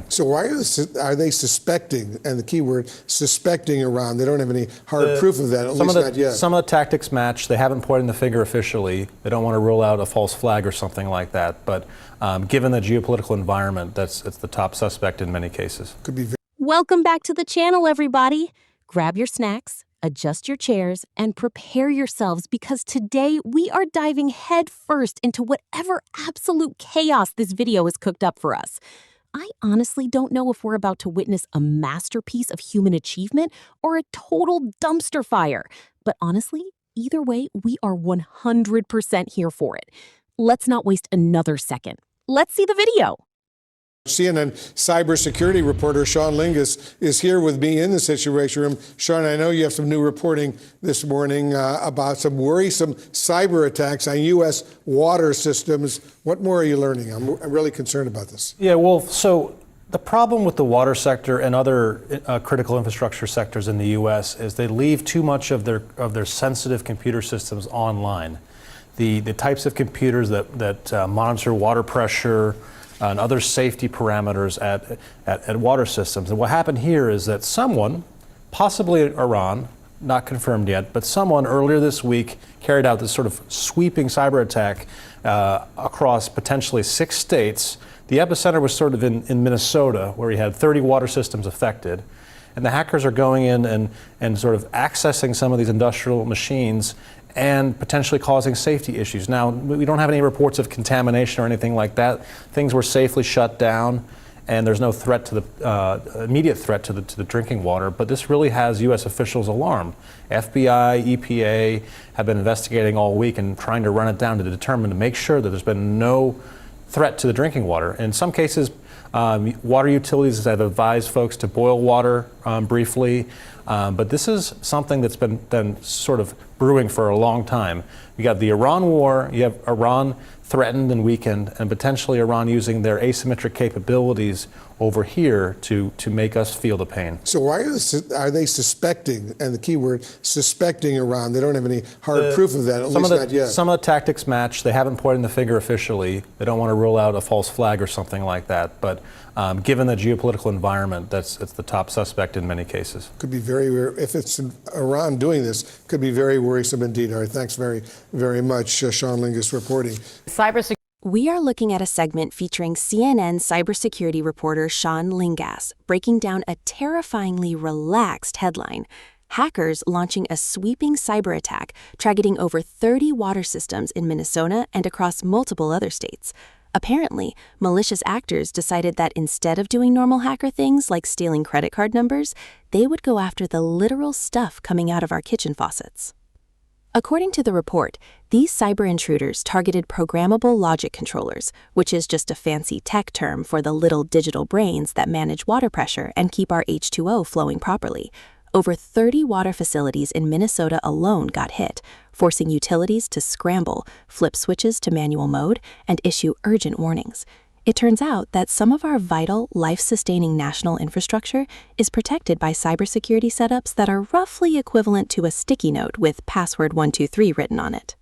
So why are they suspecting, and the key word, suspecting Iran? They don't have any hard proof of that, at least not yet. Some of the tactics match. They haven't pointed the finger officially. They don't want to rule out a false flag or something like that. But given the geopolitical environment, it's the top suspect in many cases. Could be. Welcome back to the channel, everybody. Grab your snacks, adjust your chairs, and prepare yourselves, because today we are diving headfirst into whatever absolute chaos this video has cooked up for us. I honestly don't know if we're about to witness a masterpiece of human achievement or a total dumpster fire. But honestly, either way, we are 100% here for it. Let's not waste another second. Let's see the video. CNN cybersecurity reporter Sean Lingus is here with me in the Situation Room. Sean, I know you have some new reporting this morning about some worrisome cyber attacks on U.S. water systems. What more are you learning? I'm really concerned about this. Yeah, well, so the problem with the water sector and other critical infrastructure sectors in the U.S. is they leave too much of their sensitive computer systems online. The types of computers that monitor water pressure and other safety parameters at water systems. And what happened here is that someone, possibly Iran, not confirmed yet, but someone earlier this week carried out this sort of sweeping cyber attack across potentially 6 states. The epicenter was sort of in Minnesota, where we had 30 water systems affected. And the hackers are going in and sort of accessing some of these industrial machines and potentially causing safety issues. Now, we don't have any reports of contamination or anything like that. Things were safely shut down, and there's no threat to the immediate threat to the drinking water. But this really has U.S. officials alarmed. FBI, EPA have been investigating all week and trying to run it down to make sure that there's been no threat to the drinking water. In some cases, water utilities have advised folks to boil water briefly, but this is something that's been sort of brewing for a long time. You got the Iran war, you have Iran threatened and weakened, and potentially Iran using their asymmetric capabilities over here to make us feel the pain. So why are they suspecting, and the key word, suspecting Iran? They don't have any hard proof of that, at least not yet. Some of the tactics match. They haven't pointed the finger officially. They don't want to rule out a false flag or something like that. But given the geopolitical environment, it's the top suspect in many cases. Could be very, if it's Iran doing this, could be very worrisome indeed. All right, thanks very, very much, Sean Lingus reporting. We are looking at a segment featuring CNN cybersecurity reporter Sean Lingas breaking down a terrifyingly relaxed headline: hackers launching a sweeping cyber attack targeting over 30 water systems in Minnesota and across multiple other states. Apparently, malicious actors decided that instead of doing normal hacker things like stealing credit card numbers, they would go after the literal stuff coming out of our kitchen faucets. According to the report, these cyber intruders targeted programmable logic controllers, which is just a fancy tech term for the little digital brains that manage water pressure and keep our H2O flowing properly. Over 30 water facilities in Minnesota alone got hit, forcing utilities to scramble, flip switches to manual mode, and issue urgent warnings. It turns out that some of our vital, life-sustaining national infrastructure is protected by cybersecurity setups that are roughly equivalent to a sticky note with password 123 written on it.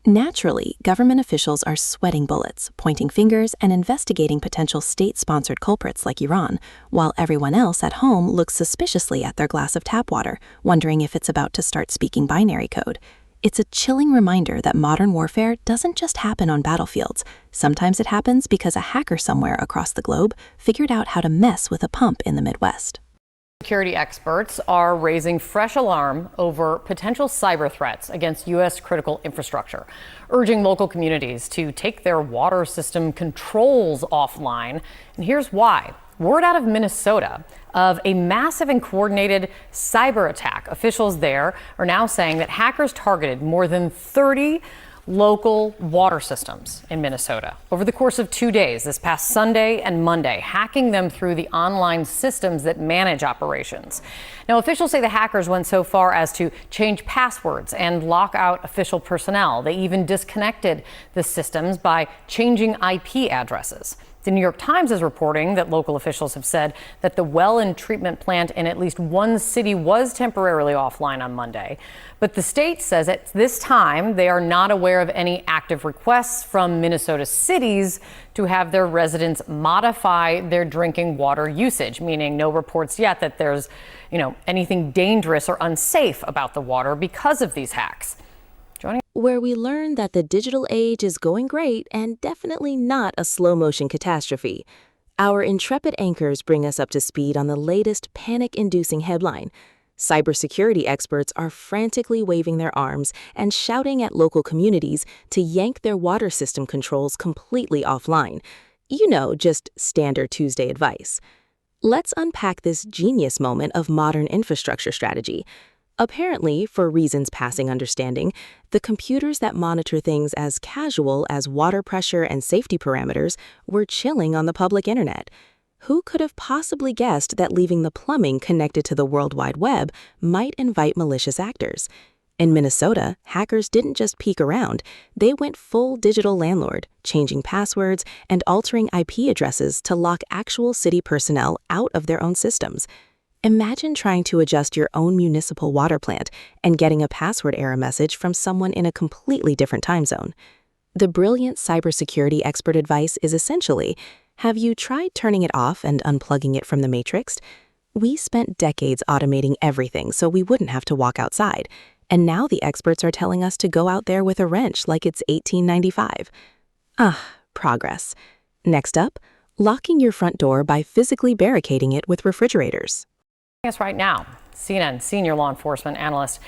Naturally, government officials are sweating bullets, pointing fingers, and investigating potential state-sponsored culprits like Iran, while everyone else at home looks suspiciously at their glass of tap water, wondering if it's about to start speaking binary code. It's a chilling reminder that modern warfare doesn't just happen on battlefields. Sometimes it happens because a hacker somewhere across the globe figured out how to mess with a pump in the Midwest. Security experts are raising fresh alarm over potential cyber threats against U.S. critical infrastructure, urging local communities to take their water system controls offline. And here's why. Word out of Minnesota of a massive and coordinated cyber attack. Officials there are now saying that hackers targeted more than 30 local water systems in Minnesota over the course of 2 days, this past Sunday and Monday, hacking them through the online systems that manage operations. Now, officials say the hackers went so far as to change passwords and lock out official personnel. They even disconnected the systems by changing IP addresses. The New York Times is reporting that local officials have said that the well and treatment plant in at least one city was temporarily offline on Monday. But the state says at this time they are not aware of any active requests from Minnesota cities to have their residents modify their drinking water usage, meaning no reports yet that there's, anything dangerous or unsafe about the water because of these hacks. Where we learn that the digital age is going great and definitely not a slow-motion catastrophe. Our intrepid anchors bring us up to speed on the latest panic-inducing headline. Cybersecurity experts are frantically waving their arms and shouting at local communities to yank their water system controls completely offline. Just standard Tuesday advice. Let's unpack this genius moment of modern infrastructure strategy. Apparently, for reasons passing understanding, the computers that monitor things as casual as water pressure and safety parameters were chilling on the public internet. Who could have possibly guessed that leaving the plumbing connected to the World Wide Web might invite malicious actors? In Minnesota, hackers didn't just peek around, they went full digital landlord, changing passwords and altering IP addresses to lock actual city personnel out of their own systems. Imagine trying to adjust your own municipal water plant and getting a password error message from someone in a completely different time zone. The brilliant cybersecurity expert advice is essentially, have you tried turning it off and unplugging it from the matrix? We spent decades automating everything so we wouldn't have to walk outside, and now the experts are telling us to go out there with a wrench like it's 1895. Progress. Next up, locking your front door by physically barricading it with refrigerators. Us right now, CNN senior law enforcement analyst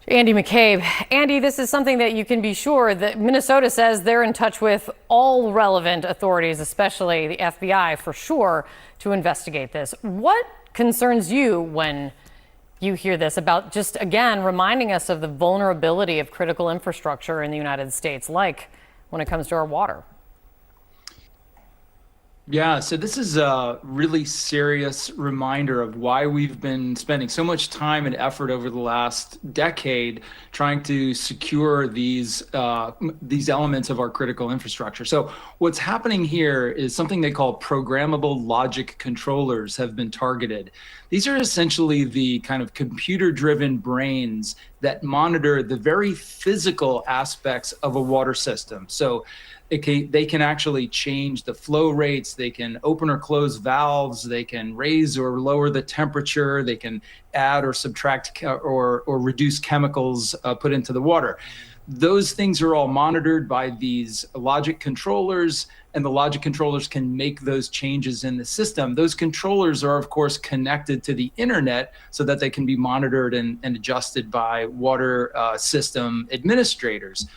Andy McCabe. Andy, this is something that you can be sure that Minnesota says they're in touch with all relevant authorities, especially the FBI for sure, to investigate this. What concerns you when you hear this about just, again, reminding us of the vulnerability of critical infrastructure in the United States, like when it comes to our water? Yeah, so this is a really serious reminder of why we've been spending so much time and effort over the last decade trying to secure these elements of our critical infrastructure. So what's happening here is something they call programmable logic controllers have been targeted. These are essentially the kind of computer-driven brains that monitor the very physical aspects of a water system. So they can actually change the flow rates, they can open or close valves, they can raise or lower the temperature, they can add or subtract or reduce chemicals put into the water. Those things are all monitored by these logic controllers, and the logic controllers can make those changes in the system. Those controllers are, of course, connected to the internet so that they can be monitored and adjusted by water system administrators.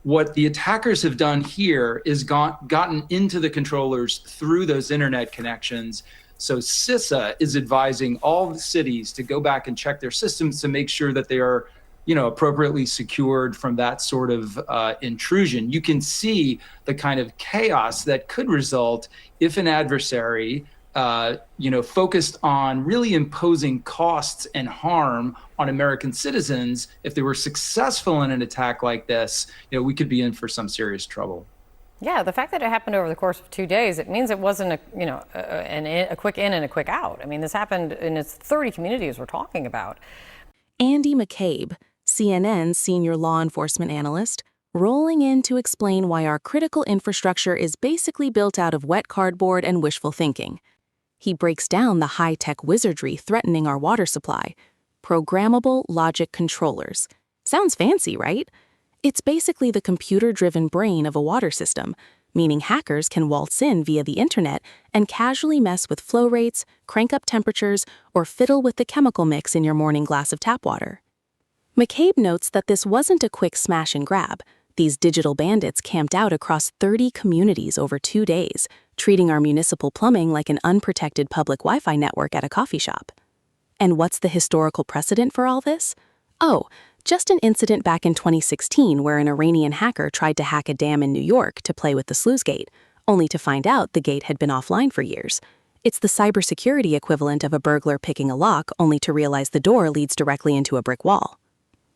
What the attackers have done here is gotten into the controllers through those internet connections. So CISA is advising all the cities to go back and check their systems to make sure that they are, appropriately secured from that sort of intrusion. You can see the kind of chaos that could result if an adversary focused on really imposing costs and harm on American citizens. If they were successful in an attack like this, we could be in for some serious trouble. Yeah, the fact that it happened over the course of 2 days, it means it wasn't a quick in and a quick out. I mean, this happened in its 30 communities we're talking about. Andy McCabe, CNN senior law enforcement analyst, rolling in to explain why our critical infrastructure is basically built out of wet cardboard and wishful thinking. He breaks down the high-tech wizardry threatening our water supply. Programmable logic controllers. Sounds fancy, right? It's basically the computer-driven brain of a water system, meaning hackers can waltz in via the internet and casually mess with flow rates, crank up temperatures, or fiddle with the chemical mix in your morning glass of tap water. McCabe notes that this wasn't a quick smash and grab. These digital bandits camped out across 30 communities over 2 days, treating our municipal plumbing like an unprotected public Wi-Fi network at a coffee shop. And what's the historical precedent for all this? Oh, just an incident back in 2016 where an Iranian hacker tried to hack a dam in New York to play with the sluice gate, only to find out the gate had been offline for years. It's the cybersecurity equivalent of a burglar picking a lock only to realize the door leads directly into a brick wall.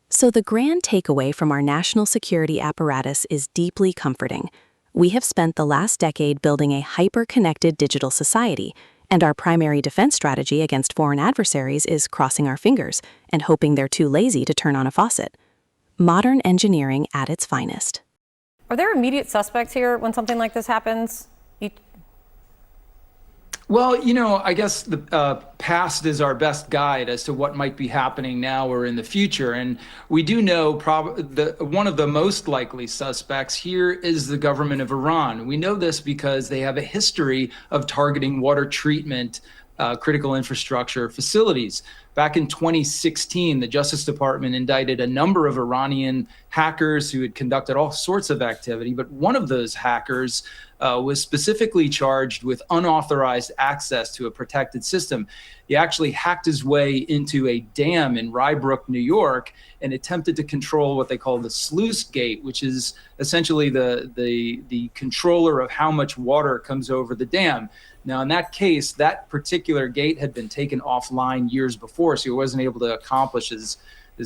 So the grand takeaway from our national security apparatus is deeply comforting. We have spent the last decade building a hyper-connected digital society, and our primary defense strategy against foreign adversaries is crossing our fingers and hoping they're too lazy to turn on a faucet. Modern engineering at its finest. Are there immediate suspects here when something like this happens? Well, I guess the past is our best guide as to what might be happening now or in the future. And we do know one of the most likely suspects here is the government of Iran. We know this because they have a history of targeting water treatment, critical infrastructure facilities. Back in 2016, the Justice Department indicted a number of Iranian hackers who had conducted all sorts of activity, but one of those hackers was specifically charged with unauthorized access to a protected system. He actually hacked his way into a dam in Rye Brook, New York, and attempted to control what they call the sluice gate, which is essentially the controller of how much water comes over the dam. Now, in that case, that particular gate had been taken offline years before, so he wasn't able to accomplish his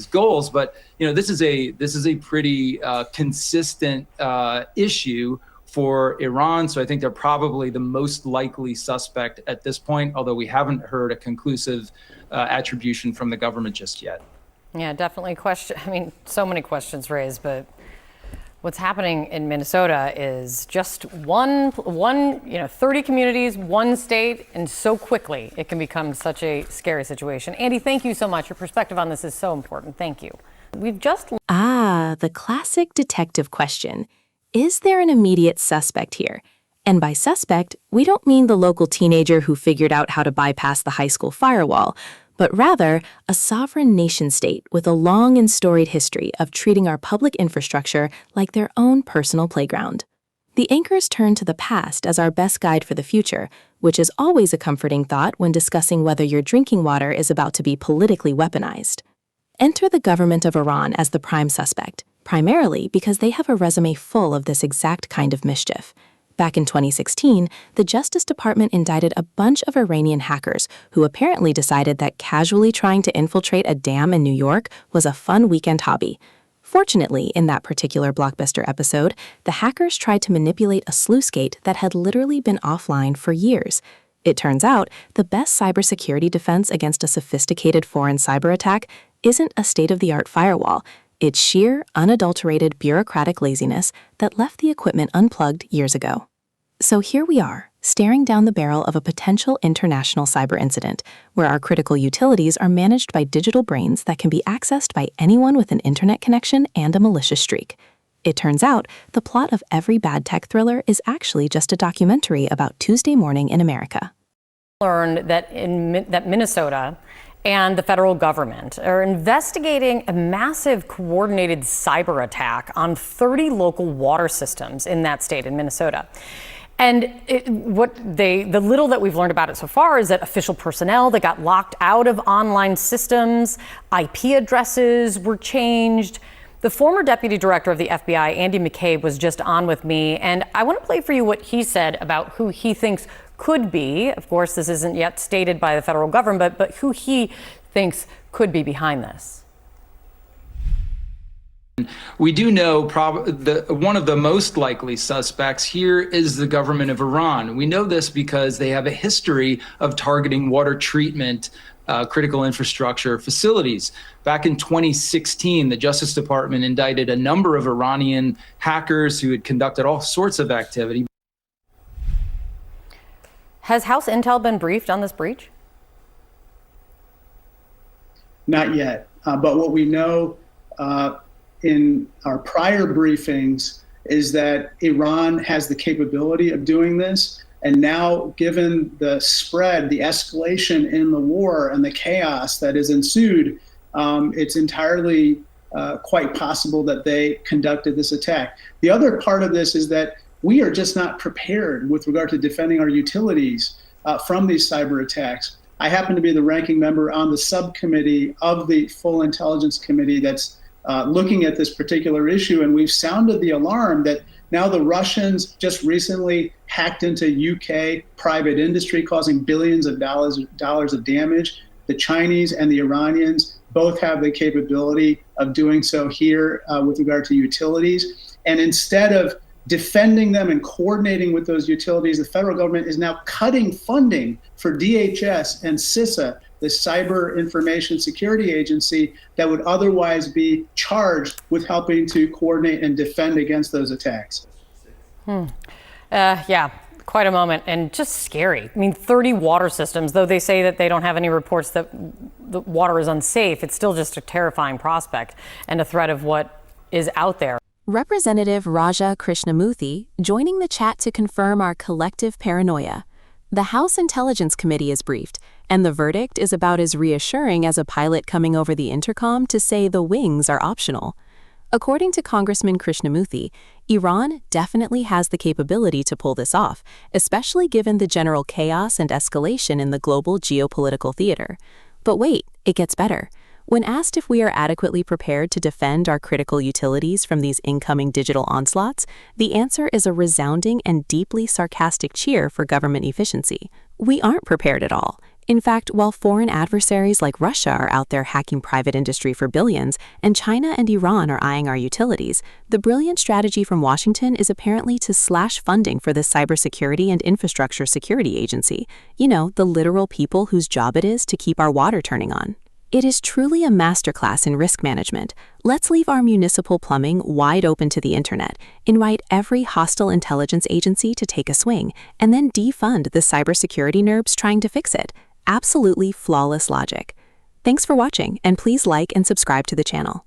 goals. But this is a pretty consistent issue for Iran. So I think they're probably the most likely suspect at this point, although we haven't heard a conclusive attribution from the government just yet. Yeah, definitely so many questions raised, but what's happening in Minnesota is just one 30 communities, one state, and so quickly it can become such a scary situation. Andy, thank you so much. Your perspective on this is so important. Thank you. The classic detective question. Is there an immediate suspect here? And by suspect, we don't mean the local teenager who figured out how to bypass the high school firewall, but rather a sovereign nation-state with a long and storied history of treating our public infrastructure like their own personal playground. The anchors turn to the past as our best guide for the future, which is always a comforting thought when discussing whether your drinking water is about to be politically weaponized. Enter the government of Iran as the prime suspect, primarily because they have a resume full of this exact kind of mischief. Back in 2016, the Justice Department indicted a bunch of Iranian hackers who apparently decided that casually trying to infiltrate a dam in New York was a fun weekend hobby. Fortunately, in that particular blockbuster episode, the hackers tried to manipulate a sluice gate that had literally been offline for years. It turns out the best cybersecurity defense against a sophisticated foreign cyber attack isn't a state-of-the-art firewall. It's sheer, unadulterated bureaucratic laziness that left the equipment unplugged years ago. So here we are, staring down the barrel of a potential international cyber incident, where our critical utilities are managed by digital brains that can be accessed by anyone with an internet connection and a malicious streak. It turns out the plot of every bad tech thriller is actually just a documentary about Tuesday morning in America. Learned that that Minnesota and the federal government are investigating a massive coordinated cyber attack on 30 local water systems in that state, in Minnesota. And the little that we've learned about it so far is that official personnel that got locked out of online systems, IP addresses were changed. The former deputy director of the FBI, Andy McCabe, was just on with me, and I want to play for you what he said about who he thinks could be, of course, this isn't yet stated by the federal government, but who he thinks could be behind this. We do know one of the most likely suspects here is the government of Iran. We know this because they have a history of targeting water treatment, critical infrastructure facilities. Back in 2016, the Justice Department indicted a number of Iranian hackers who had conducted all sorts of activity. Has House Intel been briefed on this breach? Not yet, but what we know in our prior briefings is that Iran has the capability of doing this. And now, given the spread, the escalation in the war and the chaos that has ensued, it's entirely quite possible that they conducted this attack. The other part of this is that we are just not prepared with regard to defending our utilities from these cyber attacks. I happen to be the ranking member on the subcommittee of the Full Intelligence Committee that's looking at this particular issue, and we've sounded the alarm that now the Russians just recently hacked into UK private industry, causing billions of dollars of damage. The Chinese and the Iranians both have the capability of doing so here with regard to utilities. And instead of defending them and coordinating with those utilities. The federal government is now cutting funding for DHS and CISA, the Cyber Information Security Agency, that would otherwise be charged with helping to coordinate and defend against those attacks. Yeah, quite a moment, and just scary. I mean, 30 water systems, though they say that they don't have any reports that the water is unsafe, it's still just a terrifying prospect and a threat of what is out there. Representative Raja Krishnamurthy joining the chat to confirm our collective paranoia. The House Intelligence Committee is briefed, and the verdict is about as reassuring as a pilot coming over the intercom to say the wings are optional. According to Congressman Krishnamurthy, Iran definitely has the capability to pull this off, especially given the general chaos and escalation in the global geopolitical theater. But wait, it gets better. When asked if we are adequately prepared to defend our critical utilities from these incoming digital onslaughts, the answer is a resounding and deeply sarcastic cheer for government efficiency. We aren't prepared at all. In fact, while foreign adversaries like Russia are out there hacking private industry for billions, and China and Iran are eyeing our utilities, the brilliant strategy from Washington is apparently to slash funding for the Cybersecurity and Infrastructure Security Agency. You know, the literal people whose job it is to keep our water turning on. It is truly a masterclass in risk management. Let's leave our municipal plumbing wide open to the internet, invite every hostile intelligence agency to take a swing, and then defund the cybersecurity nerds trying to fix it. Absolutely flawless logic. Thanks for watching, and please like and subscribe to the channel.